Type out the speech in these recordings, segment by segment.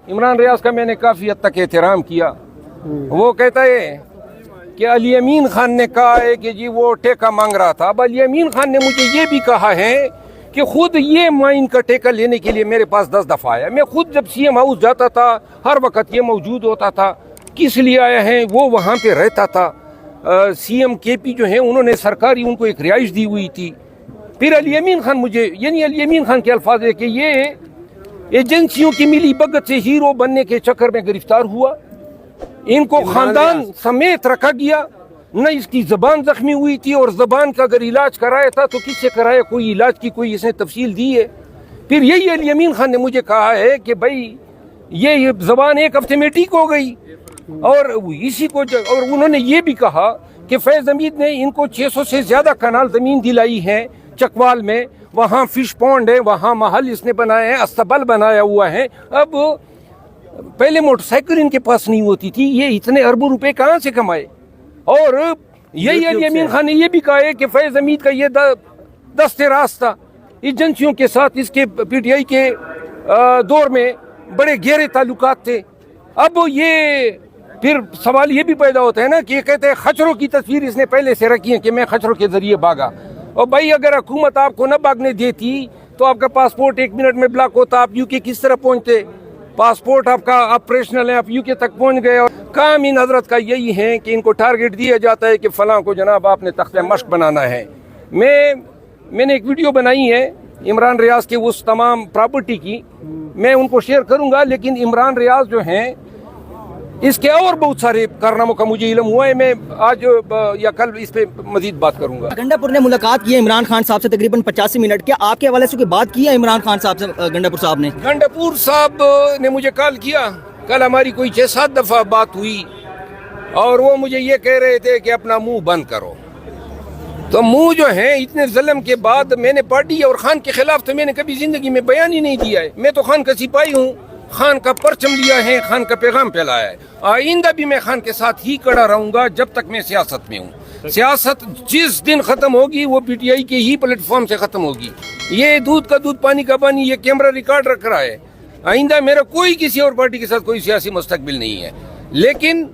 इमरान रियाज का मैंने काफ़ी हद तक एहतराम किया। वो कहता है कि अली अमीन खान ने कहा है कि जी वो ठेका मांग रहा था। अब अली अमीन खान ने मुझे ये भी कहा है कि खुद ये माइन का ठेका लेने के लिए मेरे पास 10 दफ़ा आया। मैं खुद जब सीएम हाउस जाता था हर वक्त ये मौजूद होता था। किस लिए आया है? वो वहाँ पे रहता था। सीएम केपी जो है उन्होंने सरकारी उनको एक रिहाइश दी हुई थी। फिर अली अमीन खान मुझे, यानी अली अमीन खान के अल्फाज है कि ये एजेंसियों की मिली भगत से हीरो बनने के चक्कर में गिरफ्तार हुआ। इनको खानदान समेत रखा गया। न इसकी ज़बान जख्मी हुई थी, और ज़बान का अगर इलाज कराया था तो किससे कराया? कोई इलाज की कोई इसने तफसील दी है? फिर यही अली अमीन खान ने मुझे कहा है कि भाई ये ज़बान एक हफ्ते में ठीक हो गई। और इसी को और उन्होंने ये भी कहा कि फैज़ हमीद ने इनको 600 से ज़्यादा कनाल ज़मीन दिलाई है चकवाल में। वहाँ फिश पॉन्ड है, वहाँ महल इसने बनाए हैं, अस्तबल बनाया हुआ है। अब पहले मोटरसाइकिल इनके पास नहीं होती थी, ये इतने अरबों रुपए कहाँ से कमाए? और यही अली अमीन खान ने ये भी कहा है कि फैज़ हमीद का ये दस्ते रास्ता एजेंसियों के साथ इसके पीटीआई के दौर में बड़े गहरे ताल्लुकात थे। अब ये फिर सवाल ये भी पैदा होता है ना कि ये कहते हैं खचरों की तस्वीर इसने पहले से रखी है कि मैं खचरों के जरिए भागा। और भाई अगर हुकूमत आपको न भागने देती तो आपका पासपोर्ट 1 मिनट में ब्लॉक होता, आप यूके किस तरह पहुंचते? पासपोर्ट आपका ऑपरेशनल है, आप यूके तक पहुंच गए। और काम इन हजरत का यही है कि इनको टारगेट दिया जाता है कि फलां को जनाब आपने तख्ते मश्क बनाना है। मैंने एक वीडियो बनाई है इमरान रियाज के उस तमाम प्रॉपर्टी की, मैं उनको शेयर करूंगा। लेकिन इमरान रियाज जो हैं इसके और बहुत सारे कारनामों का मुझे इल्म हुआ है। मैं आज या कल इस पे मजीद बात करूंगा। गंडापुर ने मुलाकात की है इमरान खान साहब से तकरीबन 85 मिनट के। आपके हवाले से कोई बात की है इमरान खान साहब से गंडापुर साहब ने? गंडापुर साहब ने मुझे कॉल किया। कल हमारी कोई 6-7 दफ़ा बात हुई और वो मुझे ये कह रहे थे कि अपना मुंह बंद करो। तो मुंह जो है इतने ज़ुल्म के बाद मैंने पार्टी और खान के खिलाफ तो मैंने कभी जिंदगी में बयान ही नहीं दिया है। मैं तो खान का सिपाही हूँ, खान का परचम लिया है, खान का पैगाम फैलाया है। आइंदा भी मैं खान के साथ ही खड़ा रहूंगा जब तक मैं सियासत में हूँ। सियासत जिस दिन खत्म होगी वो पीटीआई के ही प्लेटफॉर्म से खत्म होगी। ये दूध का दूध पानी का पानी, ये कैमरा रिकॉर्ड रख रहा है। आइंदा मेरा कोई किसी और पार्टी के साथ कोई सियासी मुस्तकबिल नहीं है। लेकिन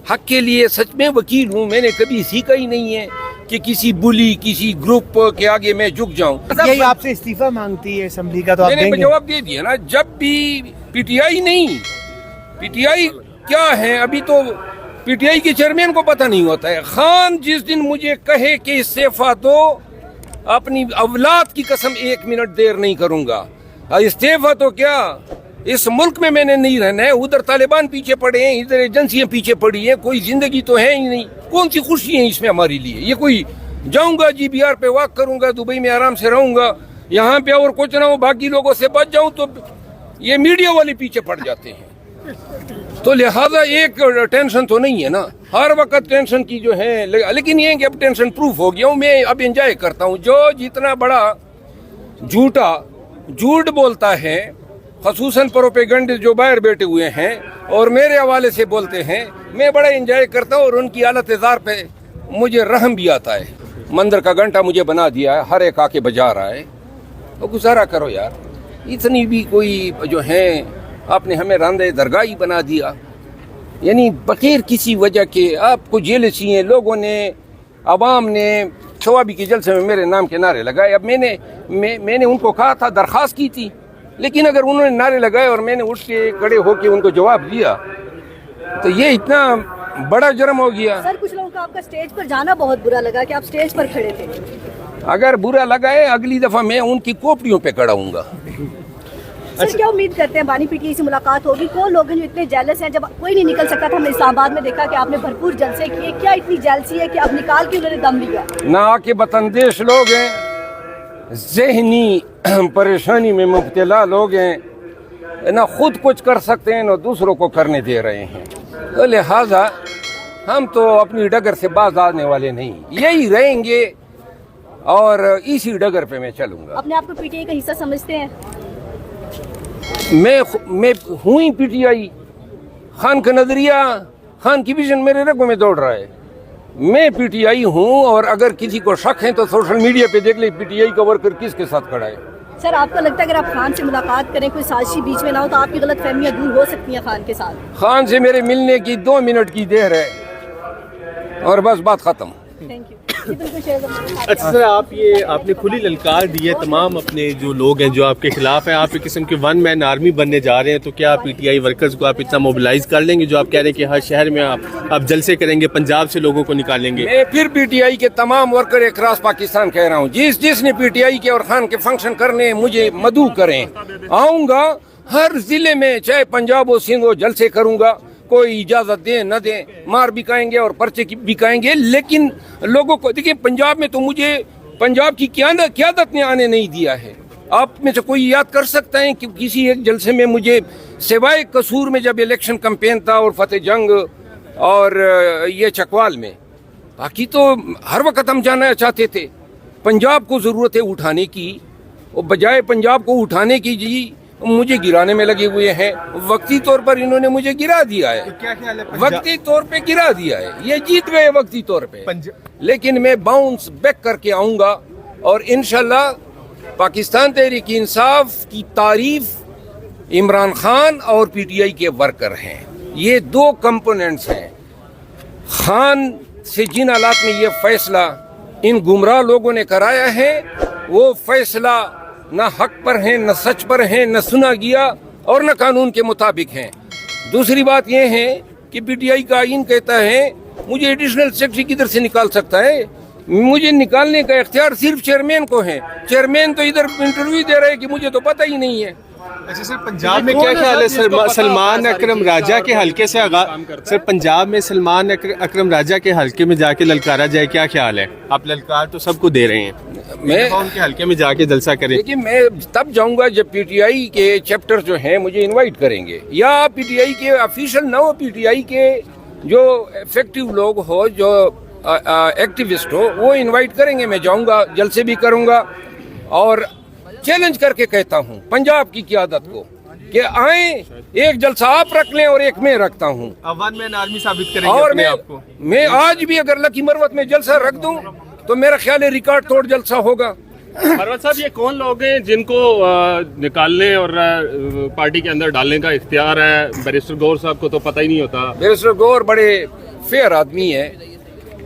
हक के लिए सच में वकील हूँ। मैंने कभी सीखा ही नहीं है कि किसी बुली, किसी ग्रुप के आगे मैं झुक जाऊं। यही आपसे इस्तीफा मांगती है असेंबली का, तो आप मैंने देंगे? जवाब दे दिया ना। जब भी पीटीआई नहीं, पीटीआई क्या है अभी तो पीटीआई के चेयरमैन को पता नहीं होता है। खान जिस दिन मुझे कहे कि इस्तीफा दो, अपनी औलाद की कसम 1 मिनट देर नहीं करूंगा। इस्तीफा तो क्या, इस मुल्क में मैंने नहीं रहना है। उधर तालिबान पीछे पड़े हैं, इधर एजेंसियां पीछे पड़ी हैं, कोई जिंदगी तो है ही नहीं। कौन सी खुशी है इसमें हमारे लिए? ये कोई जाऊंगा GBR पे वॉक करूंगा, दुबई में आराम से रहूंगा, यहाँ पे और कुछ ना हो, बाकी लोगों से बच जाऊं तो ये मीडिया वाले पीछे पड़ जाते हैं। तो लिहाजा एक टेंशन तो नहीं है ना, हर वक्त टेंशन की जो है। लेकिन ये कि अब टेंशन प्रूफ हो गया हूँ मैं, अब एंजॉय करता हूँ। जो जितना बड़ा झूठ बोलता है, खसूसन प्रोपेगेंडिस्ट जो बाहर बैठे हुए हैं और मेरे हवाले से बोलते हैं, मैं बड़ा एंजॉय करता हूँ। और उनकी हालत ज़ार पे मुझे रहम भी आता है। मंदिर का घंटा मुझे बना दिया है, हर एक आके बजा रहा है। तो गुजारा करो यार, इतनी भी कोई जो है आपने हमें रांदे दरगाह ही बना दिया। यानी बगैर किसी वजह के आपको जेलसी हैं लोगों ने, अवाम ने शवाबी के जलसे में मेरे नाम के नारे लगाए। अब मैंने उनको कहा था, दरख्वास्त की थी, लेकिन अगर उन्होंने नारे लगाए और मैंने उठ के खड़े होके उनको जवाब दिया तो ये इतना बड़ा जुर्म हो गया। सर कुछ लोगों को आपका स्टेज पर जाना बहुत बुरा लगा कि आप स्टेज पर खड़े थे। अगर बुरा लगा है अगली दफा मैं उनकी कोपड़ियों पे खड़ा हूँगा। सर क्या उम्मीद करते हैं बानी पीटीआई से मुलाकात होगी? कौन लोग हैं जो इतने जेलस हैं? जब कोई नहीं निकल सकता था, हमने इस्लामाबाद में देखा कि आपने भरपूर जलसे किए, क्या इतनी जेलसी है कि अब निकाल के उन्होंने दम लिया? ना आके बतंदेश लोग हैं, ज़हनी परेशानी में मुब्तला लोग हैं, ना खुद कुछ कर सकते हैं ना दूसरों को करने दे रहे हैं। तो लिहाजा हम तो अपनी डगर से बाज आने वाले नहीं, यही रहेंगे और इसी डगर पे मैं चलूँगा। अपने आप को पीटीआई का हिस्सा समझते हैं? मैं हूँ ही पीटीआई। खान का नजरिया, खान की विजन मेरे रगों में दौड़ रहा है। मैं पीटीआई हूँ और अगर किसी को शक है तो सोशल मीडिया पे देख ले पीटीआई का वर्कर किसके साथ खड़ा है। سر آپ کو لگتا ہے اگر آپ خان سے ملاقات کریں کوئی سازشی بیچ میں نہ ہو تو آپ کی غلط فہمیاں دور ہو سکتی ہیں خان کے ساتھ؟ خان سے میرے ملنے کی 2 منٹ کی دیر ہے اور بس بات ختم. Thank you. بالکل شیخ صاحب. اچھا سر، آپ نے کھلی للکار دی ہے تمام اپنے جو لوگ ہیں جو آپ کے خلاف ہیں، آپ ایک قسم کے 1 مین آرمی بننے جا رہے ہیں، تو کیا پی ٹی آئی ورکرز کو آپ اتنا موبلائز کر لیں گے جو آپ کہہ رہے ہیں کہ ہر شہر میں آپ جلسے کریں گے، پنجاب سے لوگوں کو نکالیں گے؟ میں پھر پی ٹی آئی کے تمام ورکر اکراس پاکستان کہہ رہا ہوں، جس نے پی ٹی آئی کے اور خان کے فنکشن کرنے مجھے مدعو کریں، آؤں گا ہر ضلع میں، چاہے پنجاب ہو سندھ ہو، جلسے کروں گا. کوئی اجازت دیں نہ دیں، مار بھی کھائیں گے اور پرچے بھی کھائیں گے. لیکن لوگوں کو دیکھیں، پنجاب میں تو مجھے پنجاب کی قیادت نے آنے نہیں دیا ہے. آپ میں سے کوئی یاد کر سکتا ہے کہ کسی ایک جلسے میں مجھے سوائے قصور میں جب الیکشن کمپین تھا اور فتح جنگ اور یہ چکوال میں، باقی تو ہر وقت ہم جانا چاہتے تھے. پنجاب کو ضرورت ہے اٹھانے کی، اور بجائے پنجاب کو اٹھانے کی جی مجھے گرانے میں لگے ہوئے ہیں. وقتی طور پر انہوں نے مجھے گرا دیا ہے، وقتی طور پہ گرا دیا ہے. یہ جیت گئے وقتی طور پہ، لیکن میں باؤنس بیک کر کے آؤں گا اور انشاءاللہ پاکستان تحریک انصاف کی تعریف عمران خان اور پی ٹی آئی کے ورکر ہیں. یہ 2 کمپوننٹس ہیں. خان سے جن حالات میں یہ فیصلہ ان گمراہ لوگوں نے کرایا ہے، وہ فیصلہ نہ حق پر ہیں، نہ سچ پر ہیں، نہ سنا گیا اور نہ قانون کے مطابق ہیں. دوسری بات یہ ہے کہ پی ٹی آئی کا آئین کہتا ہے مجھے ایڈیشنل سیکرٹری کدھر سے نکال سکتا ہے؟ مجھے نکالنے کا اختیار صرف چیئرمین کو ہے. چیئرمین تو ادھر انٹرویو دے رہے کہ مجھے تو پتہ ہی نہیں ہے. اچھا سر، پنجاب میں کیا خیال ہے سلمان اکرم راجہ کے حلقے سے سر پنجاب میں سلمان اکرم راجہ کے حلقے میں جا کے للکارا جائے، کیا خیال ہے؟ آپ للکار تو سب کو دے رہے ہیں، میں ان کے حلقے میں جا کے جلسہ کریں. لیکن میں تب جاؤں گا جب پی ٹی آئی کے چیپٹر جو ہیں مجھے انوائٹ کریں گے، یا پی ٹی آئی کے آفیشل نہ ہو، پی ٹی آئی کے جو افیکٹو لوگ ہو، جو ایکٹیوسٹ ہو، وہ انوائٹ کریں گے. میں جاؤں گا، جلسے بھی کروں گا اور چیلنج کر کے کہتا ہوں پنجاب کی قیادت کو کہ آئیں، ایک جلسہ آپ رکھ لیں اور ایک میں رکھتا ہوں. 1 مین آرمی ثابت کریں گے اور اپنے آپ کو. میں آج بھی اگر لکی مروت میں جلسہ رکھ دوں تو میرا خیال ہے ریکارڈ توڑ جلسہ ہوگا. مروت صاحب، یہ کون لوگ ہیں جن کو نکالنے اور پارٹی کے اندر ڈالنے کا اختیار ہے؟ بیرسٹر گور صاحب کو تو پتہ ہی نہیں ہوتا. بیرسٹر گور بڑے فیئر آدمی ہے،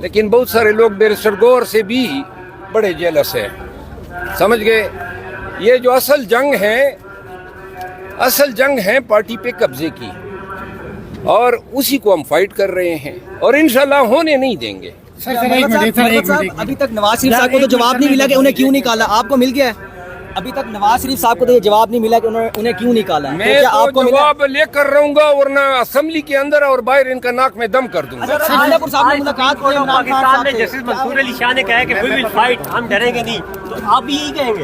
لیکن بہت سارے لوگ بیرسٹر گور سے بھی بڑے جیلس ہیں. سمجھ گئے؟ یہ جو اصل جنگ ہے پارٹی پہ قبضے کی، اور اسی کو ہم فائٹ کر رہے ہیں اور انشاءاللہ ہونے نہیں دیں گے. ابھی تک نواز شریف صاحب کو تو جواب نہیں ملا کہ انہیں کیوں نکالا، آپ کو مل گیا ہے؟ ابھی تک نواز شریف صاحب کو تو یہ جواب نہیں ملا کہ انہیں کیوں نکالا. میں تو جواب لے کر رہوں گا، ورنہ اسمبلی کے اندر اور باہر ان کا ناک میں دم کر دوں گا. پاکستان میں جسٹس منصور علی شاہ نے کہا ہے کہ we will fight، ہم ڈریں گے نہیں، تو آپ بھی یہی کہیں گے؟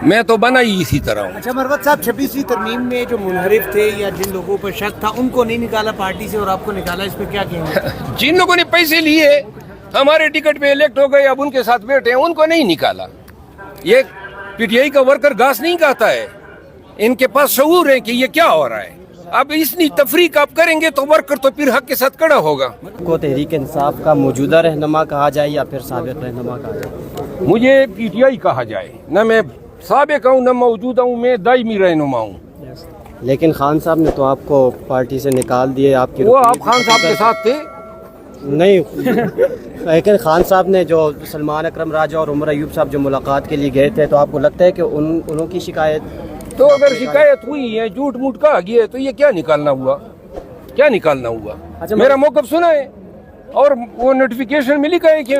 میں تو بنا ہی اسی طرح ہوں. اچھا مروت صاحب، 26ویں ترمیم میں جو منحرف تھے یا جن لوگوں پر شک تھا ان کو نہیں نکالا پارٹی سے اور آپ کو نکالا، اس پہ کیا کہیں گے؟ جن لوگوں نے پیسے لیے ہمارے ٹکٹ پہ الیکٹ ہو گئے، اب ان کے ساتھ بیٹھے ہیں، ان کو نہیں نکالا. یہ پی ٹی آئی کا ورکر گھاس نہیں کھاتا ہے، ان کے پاس شعور ہے کہ یہ کیا ہو رہا ہے. اب اتنی تفریق آپ کریں گے تو ورکر تو پھر حق کے ساتھ کھڑا ہوگا. کو تحریک انصاف کا موجودہ رہنما کہا جائے یا پھر سابق رہنما کہا جائے؟ مجھے پی ٹی آئی کہا جائے، نہ میں سابق ہوں نہ موجودہ ہوں، میں دائمی رہنما ہوں. لیکن خان صاحب نے تو آپ کو پارٹی سے نکال دیے. آپ کی وہ آپ خان صاحب کے ساتھ تھے؟ نہیں، لیکن خان صاحب نے جو سلمان اکرم راجہ اور عمر ایوب صاحب جو ملاقات کے لیے گئے تھے، تو آپ کو لگتا ہے کہ انہوں کی شکایت؟ تو اگر شکایت ہوئی ہے، جھوٹ موٹ کہا گیا ہے، تو یہ کیا نکالنا ہوا؟ کیا نکالنا ہوا؟ میرا موقف سنا ہے اور وہ نوٹیفیکیشن میں لکھا ہے کہ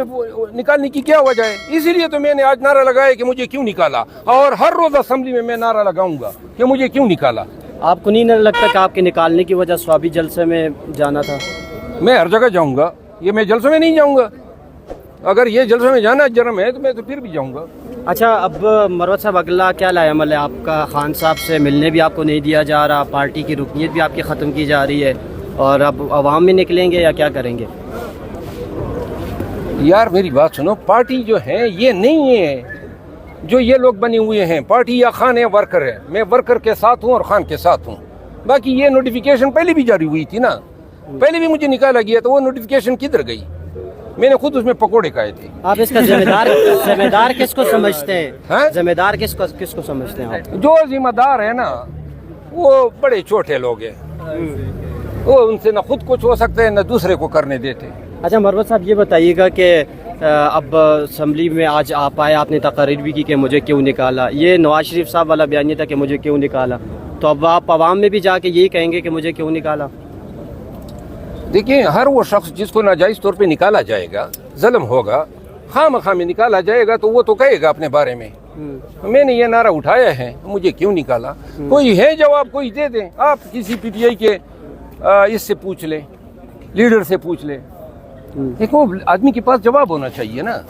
نکالنے کی کیا وجہ ہے. اسی لیے تو میں نے آج نعرہ لگایا کہ مجھے کیوں نکالا، اور ہر روز اسمبلی میں نعرہ لگاؤں گا کہ مجھے کیوں نکالا. آپ کو نہیں لگتا کہ آپ کے نکالنے کی وجہ سوابی جلسے میں جانا تھا؟ میں ہر جگہ جاؤں گا، یہ میں جلسوں میں نہیں جاؤں گا. اگر یہ جلسوں میں جانا جرم ہے تو میں تو پھر بھی جاؤں گا. اچھا، اب مروت صاحب اگلا کیا لائے عمل ہے آپ کا؟ خان صاحب سے ملنے بھی آپ کو نہیں دیا جا رہا، پارٹی کی رکنیت بھی آپ کی ختم کی جا رہی ہے، اور اب عوام میں نکلیں گے یا کیا کریں گے؟ یار میری بات سنو، پارٹی جو ہے یہ نہیں ہے جو یہ لوگ بنے ہوئے ہیں. پارٹی یا خان ہے ورکر ہے، میں ورکر کے ساتھ ہوں اور خان کے ساتھ ہوں. باقی یہ نوٹیفیکیشن پہلے بھی جاری ہوئی تھی نا، پہلے بھی مجھے نکالا گیا، تو وہ نوٹیفیکیشن کدھر گئی؟ मैंने खुद उसमें पकोड़े खाए थे। आप इसका जिम्मेदार किसको समझते हैं? हैं? जिम्मेदार किसको समझते हैं आप? जो जिम्मेदार है ना वो बड़े छोटे लोग हैं, वो उनसे न खुद कुछ हो सकते हैं न दूसरे को करने देते। अच्छा मरवत साहब ये बताइएगा कि अब असम्बली में आज आप आए, आपने तकरीर भी की कि मुझे क्यों निकाला, ये नवाज शरीफ साहब वाला बयान ये था कि मुझे क्यों निकाला, तो अब आप आवाम में भी जाके यही कहेंगे कि मुझे क्यों निकाला? देखिए, हर वो शख्स जिसको नाजायज तौर पे निकाला जाएगा, जुल्म होगा, खामखा में निकाला जाएगा, तो वो तो कहेगा अपने बारे में मैंने ये नारा उठाया है, मुझे क्यों निकाला। कोई है जवाब कोई दे दे। आप किसी पीटीआई के इससे पूछ ले, लीडर से पूछ ले, देखो आदमी के पास जवाब होना चाहिए ना।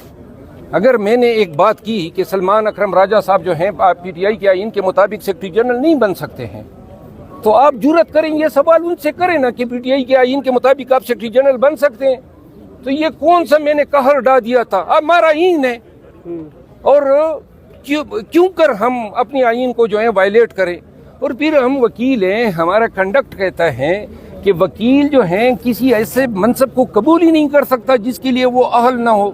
अगर मैंने एक बात की कि सलमान अकरम राजा साहब जो हैं पीटीआई के आईन के मुताबिक सेक्रेटरी जनरल नहीं बन सकते हैं, तो आप जुर्रत करें ये सवाल उनसे करें ना कि पीटीआई के आईन के मुताबिक आप सेक्रेटरी जनरल बन सकते हैं। तो ये कौन सा मैंने कहर डा दिया था? अब हमारा आईन है, और क्यों कर हम अपनी आईन को जो है वायलेट करें। और फिर हम वकील हैं, हमारा कंडक्ट कहता है कि वकील जो हैं किसी ऐसे मनसब को कबूल ही नहीं कर सकता जिसके लिए वो अहल ना हो।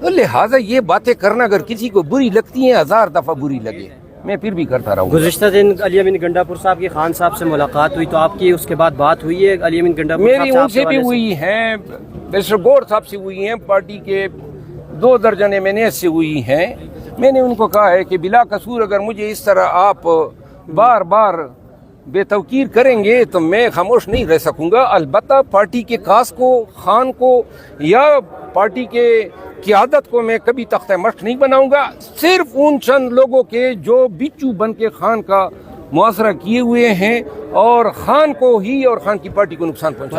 तो लिहाजा ये बातें करना अगर किसी को बुरी लगती हैं, 1000 दफा बुरी लगे, मैं फिर भी करता रहूँ। गुज़िश्ता दिन अली अमीन गंडापुर साहब की खान साहब से मुलाकात हुई, तो आपकी उसके बाद बात हुई है अली अमीन गंडापुर मेरी उनसे भी हुई है, मिस्टर गौर साहब से हुई हैं, पार्टी के 2 दर्जन एमएनए से हुई हैं। मैंने उनको कहा है कि बिला कसूर अगर मुझे इस तरह आप बार बार बेतवकीर करेंगे तो मैं खामोश नहीं रह सकूंगा। अलबत्ता पार्टी के कास को, खान को या पार्टी के क़ियादत को मैं कभी तख्ते मश्क नहीं बनाऊंगा। सिर्फ उन चंद लोगों के जो बिच्छू बन के खान का मुआसरा किए हुए हैं और खान को ही और खान की पार्टी को नुकसान पहुंचा